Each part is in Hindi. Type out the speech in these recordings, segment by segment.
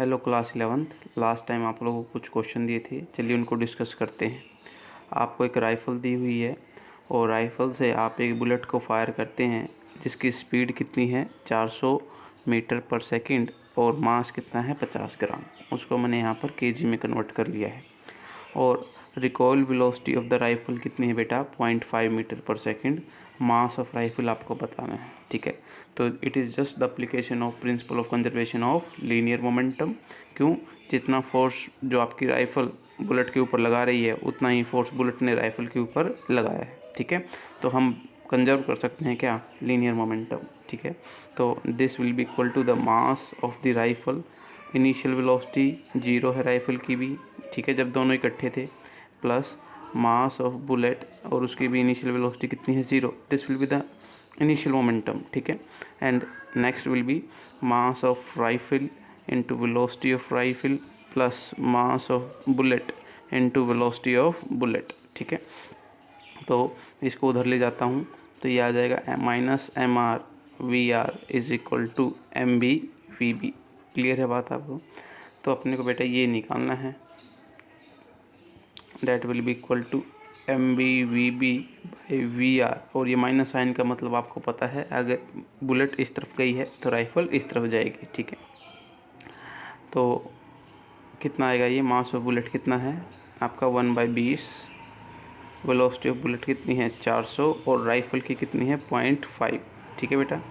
Hello class 11th। Last time आप लोगों को कुछ क्वेश्चन दिए थे, चलिए उनको डिस्कस करते हैं। आपको एक राइफ़ल दी हुई है और राइफ़ल से आप एक बुलेट को फायर करते हैं जिसकी स्पीड कितनी है 400 मीटर पर सेकंड और मास कितना है 50 ग्राम। उसको मैंने यहाँ पर केजी में कन्वर्ट कर लिया है। और recoil velocity of the rifle कितनी है बेटा 0.5 मीटर पर सेकंड। मास ऑफ राइफ़ल आपको बताना है, ठीक है। तो it is just the application of principle of conservation of linear momentum. क्यों? जितना फोर्स जो आपकी राइफ़ल बुलेट के ऊपर लगा रही है उतना ही फोर्स बुलेट ने राइफ़ल के ऊपर लगाया है, ठीक है। तो हम कंजर्व कर सकते हैं क्या, लीनियर मोमेंटम, ठीक है। तो this will be equal to the mass of the rifle. Initial velocity 0 है राइफ़ल की भी, ठीक है, जब दोनों इकट्ठे थे, प्लस मास ऑफ बुलेट और उसकी भी इनिशियल वेलोसिटी कितनी है 0। This will be the initial momentum, ठीक है। And next will be mass of rifle into velocity of rifle plus mass of bullet into velocity of bullet, ठीक है। तो इसको उधर ले जाता हूँ तो ये आ जाएगा -mr/v/r is equal to mb/vb। Clear है बात आपको? तो अपने को बेटा ये निकालना है, that will be equal to mb/vb/vr। और ये माइनस साइन का मतलब आपको पता है, अगर बुलेट इस तरफ गई है तो राइफल इस तरफ जाएगी, ठीक है। तो कितना आएगा ये, मास ऑफ बुलेट कितना है आपका 1/20, वेलोसिटी ऑफ बुलेट कितनी है 400 और राइफल की कितनी है 0.5, ठीक है बेटा।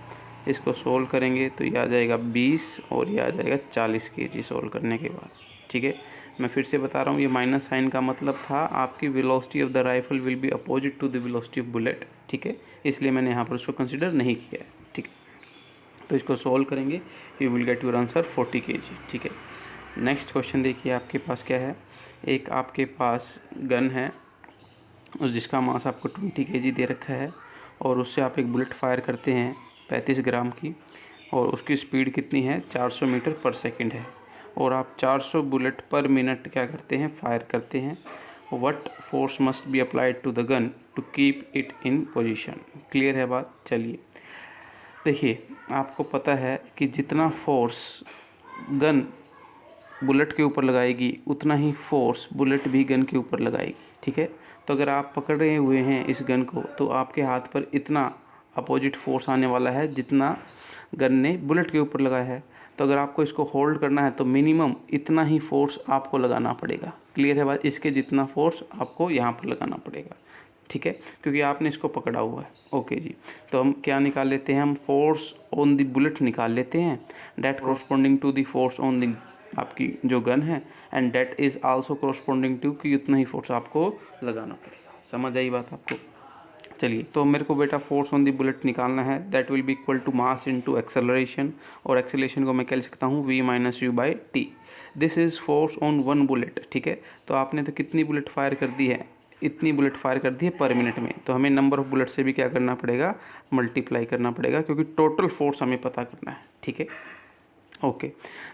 इसको सोल्व करेंगे तो ये आ जाएगा 20 और ये आ जाएगा 40 kg सोल्व करने के बाद, ठीक है। मैं फिर से बता रहा हूँ, ये माइनस साइन का मतलब था आपकी velocity of the rifle will be opposite to the velocity of bullet, ठीक है, इसलिए मैंने यहाँ पर उसको कंसिडर नहीं किया है, ठीक है। तो इसको सोल्व करेंगे, you will get your answer 40 kg, ठीक है। नेक्स्ट क्वेश्चन देखिए आपके पास क्या है। एक आपके पास गन है और जिसका मास आपको 20 kg दे रखा है और उससे आप एक बुलेट फायर करते हैं 35 ग्राम की और उसकी स्पीड कितनी है 400 मीटर पर सेकंड है और आप 400 बुलेट पर मिनट क्या करते हैं, फायर करते हैं। What force must be applied to the gun to keep it in position. Clear है बात? चलिए देखिए, आपको पता है कि जितना फोर्स गन बुलेट के ऊपर लगाएगी उतना ही फोर्स बुलेट भी गन के ऊपर लगाएगी, ठीक है। तो अगर आप पकड़े हुए हैं इस गन को तो आपके हाथ पर इतना अपोजिट फोर्स आने वाला है जितना गन ने बुलेट के ऊपर लगाया है। तो अगर आपको इसको होल्ड करना है तो मिनिमम इतना ही फोर्स आपको लगाना पड़ेगा। क्लियर है बात? इसके जितना फोर्स आपको यहाँ पर लगाना पड़ेगा, ठीक है, क्योंकि आपने इसको पकड़ा हुआ है। ओके जी, तो हम क्या निकाल लेते हैं, हम फोर्स ऑन द बुलेट निकाल लेते हैं, that corresponding to the force on the आपकी जो गन है and that is also corresponding to कि उतना ही फोर्स आपको लगाना पड़ेगा। समझ आई बात आपको? चलिए, तो मेरे को बेटा फोर्स ऑन दी बुलेट निकालना है, that will be equal to mass into acceleration. और एक्सेलरेशन को मैं क्या लिख सकता हूँ, v-u/t। This is force on one bullet, ठीक है। तो आपने तो कितनी बुलेट फायर कर दी है, इतनी बुलेट फायर कर दी है पर मिनट में, तो हमें नंबर ऑफ बुलेट से भी क्या करना पड़ेगा, मल्टीप्लाई करना पड़ेगा, क्योंकि टोटल फोर्स हमें पता करना है, ठीक है। ओके,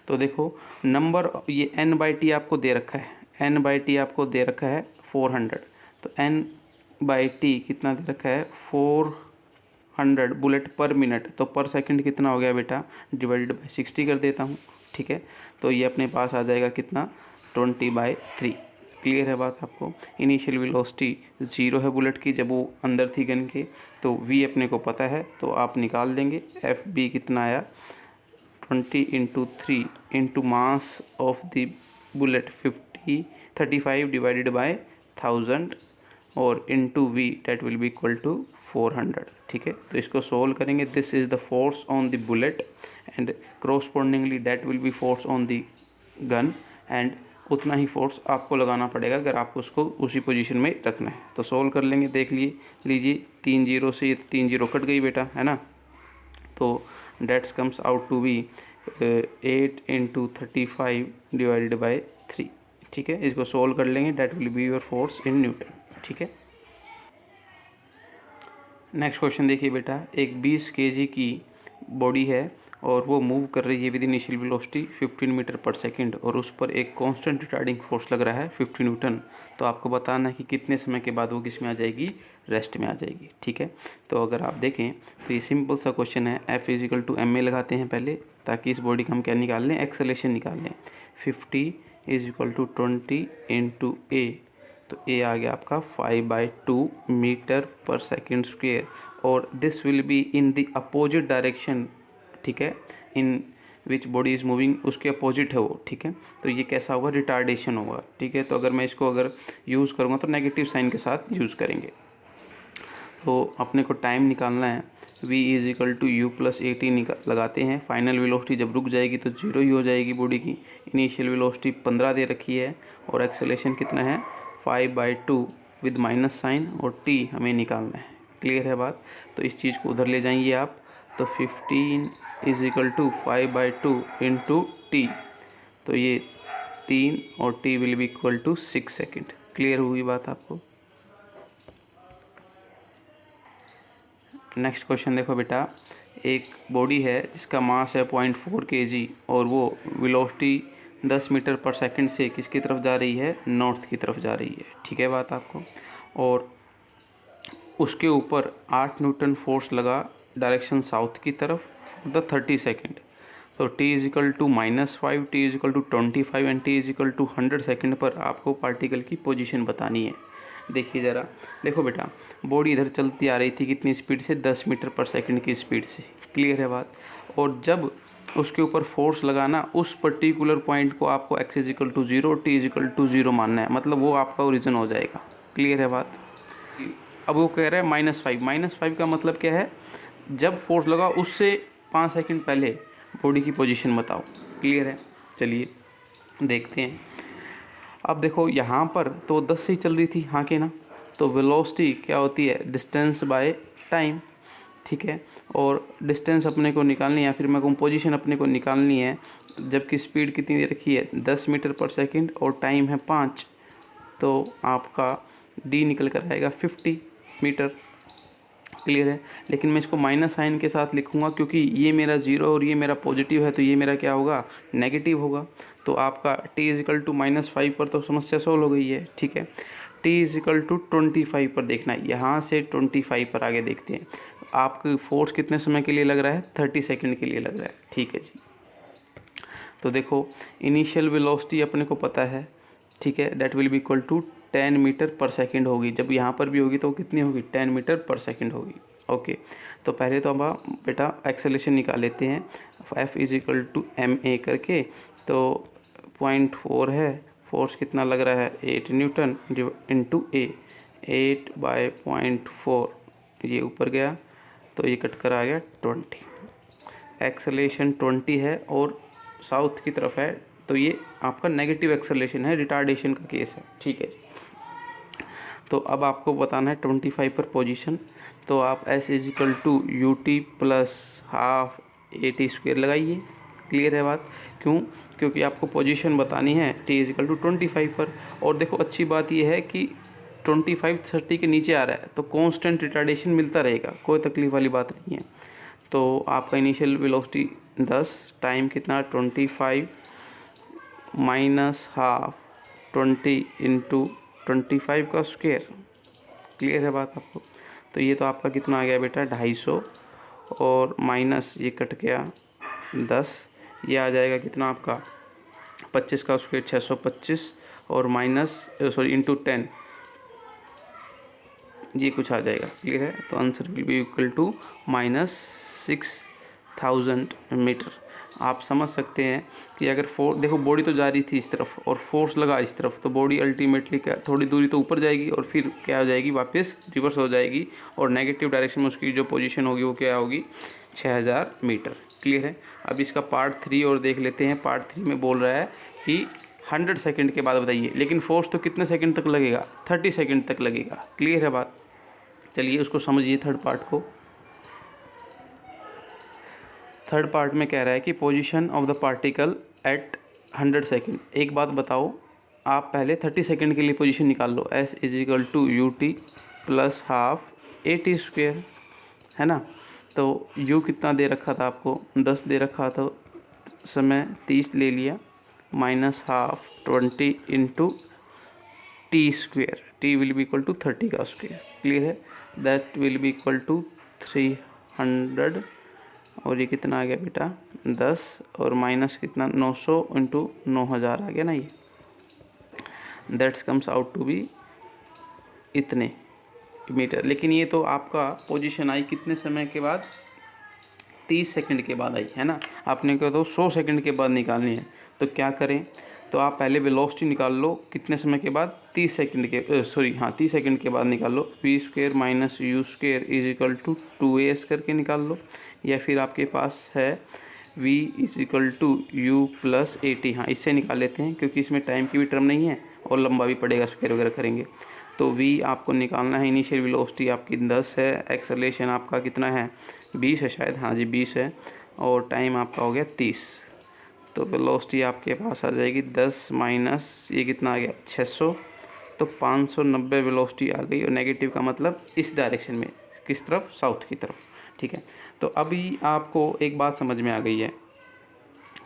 तो देखो नंबर, ये n/t आपको दे रखा है, n/t आपको दे रखा है 400। तो n/t कितना दे रखा है 400 बुलेट पर मिनट, तो पर सेकंड कितना हो गया बेटा, डिवाइडेड बाई 60 कर देता हूँ, ठीक है। तो ये अपने पास आ जाएगा कितना 20/3। क्लियर है बात आपको? इनिशियल वेलोसिटी 0 है बुलेट की जब वो अंदर थी गन के, तो v अपने को पता है तो आप निकाल देंगे। FB कितना आया 20 × 3 into mass of the bullet 35 divided by 1000 और into v, that will be equal to 400, ठीक है। तो इसको सोल्व करेंगे, this is the force on the bullet and correspondingly that will be force on the gun and उतना ही फोर्स आपको लगाना पड़ेगा अगर आपको उसको उसी पोजीशन में रखना है। तो सोल्व कर लेंगे, देख लीजिए 3 0 से ये 3 0 कट गई बेटा, है ना। तो that's comes out to be 8 × 35 divided by 3, ठीक है। इसको सोल्व कर लेंगे, that will be your force in newton, ठीक है। नेक्स्ट क्वेश्चन देखिए बेटा, एक 20 kg की बॉडी है और वो मूव कर रही है विद इनिशियल वेलोसिटी 15 मीटर पर सेकंड और उस पर एक कांस्टेंट रिटार्डिंग फोर्स लग रहा है 50 न्यूटन। तो आपको बताना है कि कितने समय के बाद वो किस में आ जाएगी, रेस्ट में आ जाएगी। ठीक है, तो अगर आप देखें तो ये सिंपल सा क्वेश्चन है, F = ma लगाते हैं पहले, ताकि इस बॉडी का हम क्या निकाल लें, एक्सेलेरेशन निकाल लें। 50 = 20 × a, तो a आ गया आपका 5/2 मीटर पर सेकेंड स्क्वेयर और this will be in the opposite direction. ठीक है, इन विच बॉडी इज़ मूविंग, उसके अपोजिट है वो। ठीक है, तो ये कैसा होगा, रिटार्डेशन होगा। ठीक है, तो अगर मैं इसको अगर यूज़ करूँगा तो नेगेटिव साइन के साथ यूज़ करेंगे। तो अपने को टाइम निकालना है, v = u + at लगाते हैं। फाइनल वेलोसिटी जब रुक जाएगी तो 0 ही हो जाएगी बॉडी की। इनिशियल वेलोसिटी 15 दे रखी है और एक्सेलेरेशन कितना है, 5/2 विद माइनस साइन और t हमें निकालना है। क्लियर है बात? तो इस चीज़ को उधर ले जाएंगे आप, तो 15 = 5/2 × t, तो ये 3 और t will be = 6 second. Clear हुई बात आपको? नेक्स्ट क्वेश्चन देखो बेटा, एक बॉडी है जिसका मास है 0.4 kg और वो वेलोसिटी 10 मीटर पर सेकंड से किसकी तरफ जा रही है, नॉर्थ की तरफ जा रही है। ठीक है बात आपको, और उसके ऊपर 8 न्यूटन फोर्स लगा डायरेक्शन साउथ की तरफ फॉर द 30 सेकेंड। तो t = -5, t = 25 and t = 100 second पर आपको पार्टिकल की पोजीशन बतानी है। देखिए ज़रा, देखो बेटा, बॉडी इधर चलती आ रही थी कितनी स्पीड से, 10 मीटर पर सेकंड की स्पीड से। क्लियर है बात? और जब उसके ऊपर फोर्स लगाना, उस पर्टिकुलर पॉइंट को आपको x = 0, t = 0 मानना है, मतलब वो आपका ओरिजिन हो जाएगा। क्लियर है बात? अब वो कह रहा है -5, -5 का मतलब क्या है, जब फोर्स लगा उससे 5 सेकंड पहले बॉडी की पोजीशन बताओ। क्लियर है? चलिए देखते हैं। अब देखो यहाँ पर तो 10 से ही चल रही थी, हाँ कि ना, तो वेलोसिटी क्या होती है, डिस्टेंस बाय टाइम। ठीक है, और डिस्टेंस अपने को निकालनी है, या फिर मैं कहूँ पोजीशन अपने को निकालनी है, जबकि स्पीड कितनी दे रखी है, 10 मीटर पर सेकंड और टाइम है 5, तो आपका d निकल कर आएगा 50 मीटर। क्लियर है? लेकिन मैं इसको माइनस साइन के साथ लिखूंगा क्योंकि ये मेरा 0 और ये मेरा पॉजिटिव है, तो ये मेरा क्या होगा, नेगेटिव होगा। तो आपका t = -5 पर तो समस्या सोल्व हो गई है। ठीक है, t = 25 पर देखना है, यहाँ से 25 पर आगे देखते हैं। आपकी फोर्स कितने समय के लिए लग रहा है, 30 सेकेंड के लिए लग रहा है। ठीक है जी, तो देखो इनिशियल वेलोसिटी अपने को पता है। ठीक है, दैट विल बी = 10 मीटर पर सेकंड होगी। जब यहाँ पर भी होगी तो कितनी होगी, 10 मीटर पर सेकंड होगी। ओके, तो पहले तो अब बेटा एक्सेलेरेशन निकाल लेते हैं। F = ma करके, तो 0.4 है, फोर्स कितना लग रहा है, 8 न्यूटन × a, 8/0.4, ये ऊपर गया तो ये कट कर आ गया 20। एक्सेलेरेशन 20 है और साउथ की तरफ है, तो ये आपका नेगेटिव एक्सेलेरेशन है, रिटार्डेशन का केस है। ठीक है जी, तो अब आपको बताना है 25 पर पोजीशन, तो आप S = ut + ½ at² लगाइए। क्लियर है बात? क्यों? क्योंकि आपको पोजीशन बतानी है t = 25 पर। और देखो अच्छी बात यह है कि 25 30 के नीचे आ रहा है तो कांस्टेंट रिटार्डेशन मिलता रहेगा, कोई तकलीफ वाली बात नहीं है। तो आपका इनिशियल वेलोसिटी 10, टाइम कितना, 25 -½ 20 × 25 का स्क्वायर। क्लियर है बात आपको? तो ये तो आपका कितना आ गया बेटा, 250, और माइनस ये कट गया 10, ये आ जाएगा कितना आपका 25 का स्क्वायर 625, और माइनस × 10 ये कुछ आ जाएगा। क्लियर है? तो आंसर विल बी = -6000 मीटर। आप समझ सकते हैं कि अगर देखो बॉडी तो जा रही थी इस तरफ और फोर्स लगा इस तरफ, तो बॉडी अल्टीमेटली क्या, थोड़ी दूरी तो ऊपर जाएगी और फिर क्या हो जाएगी, वापस रिवर्स हो जाएगी, और नेगेटिव डायरेक्शन में उसकी जो पोजीशन होगी वो क्या होगी, 6000 मीटर। क्लियर है? अब इसका पार्ट 3 और देख लेते हैं। पार्ट 3 में बोल रहा है कि 100 सेकेंड के बाद बताइए, लेकिन फोर्स तो कितने सेकेंड तक लगेगा, 30 सेकेंड तक लगेगा। क्लियर है बात? चलिए उसको समझिए थर्ड पार्ट को। थर्ड पार्ट में कह रहा है कि position of the particle at 100 second. एक बात बताओ, आप पहले 30 सेकेंड के लिए पोजीशन निकाल लो। S = ut + ½ at², है ना। तो यू कितना दे रखा था आपको, 10 दे रखा था, समय 30 ले लिया, minus half 20 into t square, t will be equal to 30 का स्क्वेयर। क्लियर है, that will be equal to 300, और ये कितना आ गया बेटा 10, और माइनस कितना 900 इंटू 9000 आ गया ना, ये that's comes out to be इतने मीटर। लेकिन ये तो आपका पोजीशन आई कितने समय के बाद, 30 सेकंड के बाद आई है ना। आपने कहा तो 100 सेकंड के बाद निकालनी है, तो क्या करें, तो आप पहले वेलोसिटी निकाल लो कितने समय के बाद, 30 सेकंड के 30 सेकंड के बाद निकाल लो। V square minus u square is equal to 2as करके निकाल लो, या फिर आपके पास है v is equal to u plus a t. हाँ, इससे निकाल लेते हैं क्योंकि इसमें टाइम की भी टर्म नहीं है और लंबा भी पड़ेगा, स्क्वायर वगैरह करेंगे। तो v आपको निकालना है, इनिशियल वेलोसिटी आपकी 10 है, एक्सेलरेशन आपका कितना है 20 है शायद, हाँ जी 20 है, और टाइम आपका हो गया 30। तो वेलोसिटी आपके पास आ जाएगी 10 माइनस ये कितना आ गया 600, तो 590 वेलोसिटी आ गई। और नेगेटिव का मतलब इस डायरेक्शन में, किस तरफ, साउथ की तरफ। ठीक है, तो अभी आपको एक बात समझ में आ गई है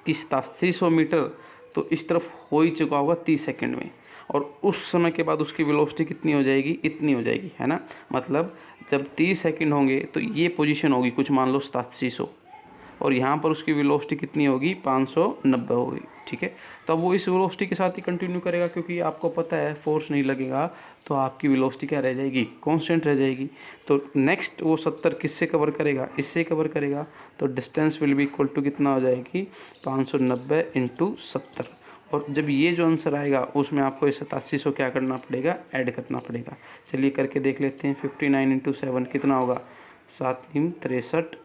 कि 8700 मीटर तो इस तरफ हो ही चुका होगा 30 सेकंड में, और उस समय के बाद उसकी वेलोसिटी कितनी हो जाएगी, इतनी हो जाएगी, है ना। मतलब जब 30 सेकंड होंगे तो ये पोजीशन होगी कुछ मान लो 8700, और यहाँ पर उसकी वेलोसिटी कितनी होगी 590 होगी। ठीक है, तब वो इस वेलोसिटी के साथ ही कंटिन्यू करेगा, क्योंकि आपको पता है फोर्स नहीं लगेगा तो आपकी वेलोसिटी क्या रह जाएगी, कांस्टेंट रह जाएगी। तो नेक्स्ट वो 70 किससे कवर करेगा, इससे कवर करेगा। तो distance will be equal to कितना हो जाएगी 590 इंटू 70, और जब ये जो आंसर आएगा उसमें आपको इस 8700 क्या करना पड़ेगा, ऐड करना पड़ेगा। चलिए करके देख लेते हैं। 59 इंटू 7 कितना होगा, 7 3 63,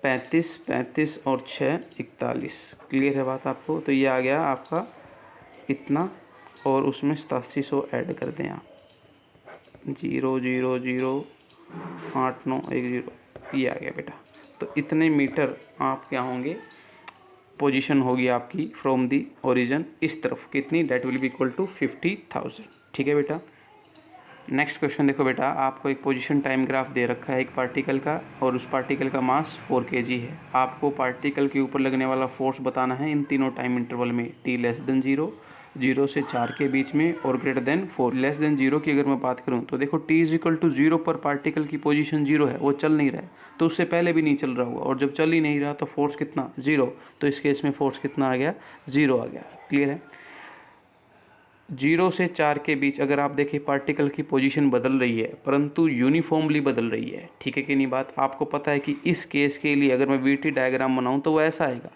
35 35 और 6 41। क्लियर है बात आपको। तो ये आ गया आपका इतना, और उसमें 8700 ऐड कर दें आप, 0 0 0 8 9 1 0, ये आ गया बेटा। तो इतने मीटर आप क्या होंगे, पोजीशन होगी आपकी फ्रॉम दी ओरिजिन इस तरफ कितनी, that will be equal to 50,000। ठीक है बेटा। नेक्स्ट क्वेश्चन देखो बेटा, आपको एक पोजीशन टाइम ग्राफ दे रखा है एक पार्टिकल का, और उस पार्टिकल का मास 4 kg है। आपको पार्टिकल के ऊपर लगने वाला फोर्स बताना है इन तीनों टाइम इंटरवल में, t लेस देन 0, 0 से 4 के बीच में, और ग्रेटर देन 4। लेस देन 0 की अगर मैं बात करूं तो देखो t इज इक्वल टू 0 पर पार्टिकल की पोजीशन 0 है, वो चल नहीं रहा है, तो उससे पहले भी नहीं चल रहा होगा, और जब चल ही नहीं रहा तो फोर्स कितना 0, तो इस केस में फोर्स कितना आ गया 0 आ गया। क्लियर है। 0 से 4 के बीच अगर आप देखें पार्टिकल की पोजीशन बदल रही है, परंतु यूनिफॉर्मली बदल रही है। ठीक है कि नहीं बात। आपको पता है कि इस केस के लिए अगर मैं वीटी डायग्राम बनाऊं तो वो ऐसा आएगा,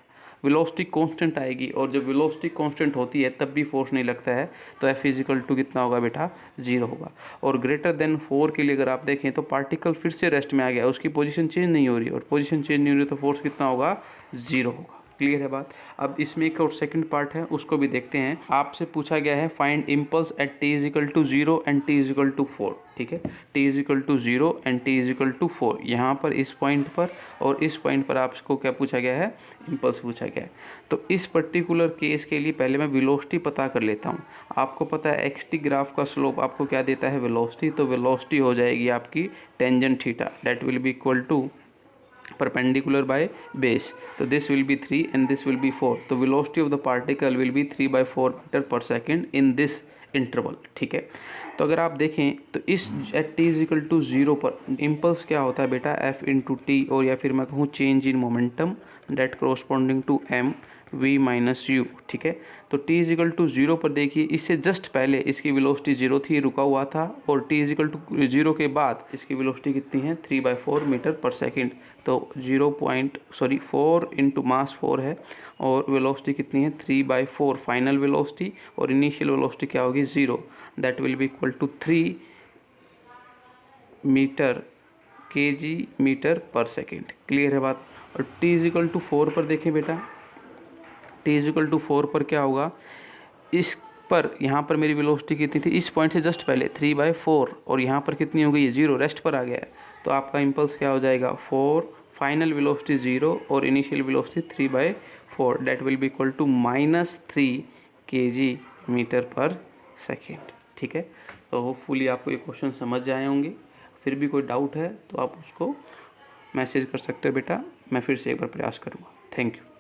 वेलोसिटी कांस्टेंट आएगी, और जब वेलोसिटी कांस्टेंट होती है तब भी फोर्स नहीं लगता है, तो एफ इजिकल टू कितना होगा बेटा 0 होगा। और ग्रेटर देन 4 के लिए अगर आप देखें तो पार्टिकल फिर से रेस्ट में आ गया, उसकी पोजीशन चेंज नहीं हो रही, और पोजीशन चेंज नहीं हो रही तो फोर्स कितना होगा 0 होगा। क्लियर है बात। अब इसमें एक और सेकंड पार्ट है, उसको भी देखते हैं। आपसे पूछा गया है find impulse at t is equal to 0 and t is equal to 4। ठीक है, t is equal to 0 and t is equal to 4, यहाँ पर इस पॉइंट पर और इस पॉइंट पर आपको क्या पूछा गया है, इम्पल्स पूछा गया है। तो इस पर्टिकुलर केस के लिए पहले मैं वेलोसिटी पता कर लेता हूँ। आपको पता है एक्स-टी ग्राफ का स्लोप आपको क्या देता है, वेलोसिटी। तो वेलोसिटी हो जाएगी आपकी tangent theta, that will be equal to perpendicular by base, तो this will be 3 and this will be 4, तो velocity of the particle will be 3/4 meter per second in this interval। ठीक है, तो अगर आप देखें तो इस at t is equal to 0 पर इम्पल्स क्या होता है बेटा, f इंटू टी, और या फिर मैं कहूँ change in momentum that corresponding to m v minus u. ठीक है, तो t इज इक्वल टू 0 पर देखिए इससे जस्ट पहले इसकी वेलोसिटी 0 थी, रुका हुआ था, और t इज इक्वल टू 0 के बाद इसकी वेलोसिटी कितनी है 3/4 मीटर पर सेकंड। तो 4 इंटू मास 4 है, और वेलोसिटी कितनी है 3/4 फाइनल वेलोसिटी, और इनिशियल वेलोसिटी क्या होगी 0, that will be equal to 3 metre kg metre पर सेकंड। क्लियर है बात। और t इज इक्वल टू 4 पर देखें बेटा, t इज इक्वल टू 4 पर क्या होगा, इस पर यहाँ पर मेरी वेलोसिटी कितनी थी, इस पॉइंट से जस्ट पहले 3/4, और यहाँ पर कितनी हो गई है 0, रेस्ट पर आ गया है। तो आपका इम्पल्स क्या हो जाएगा 4, फाइनल वेलोसिटी 0 और initial velocity 3/4, that will be equal to -3 kg metre पर सेकेंड। ठीक है, तो होपफुली आपको ये क्वेश्चन समझ आए होंगे। फिर भी कोई डाउट है तो आप उसको मैसेज कर सकते हो बेटा, मैं फिर से एक बार प्रयास करूँगा। Thank you.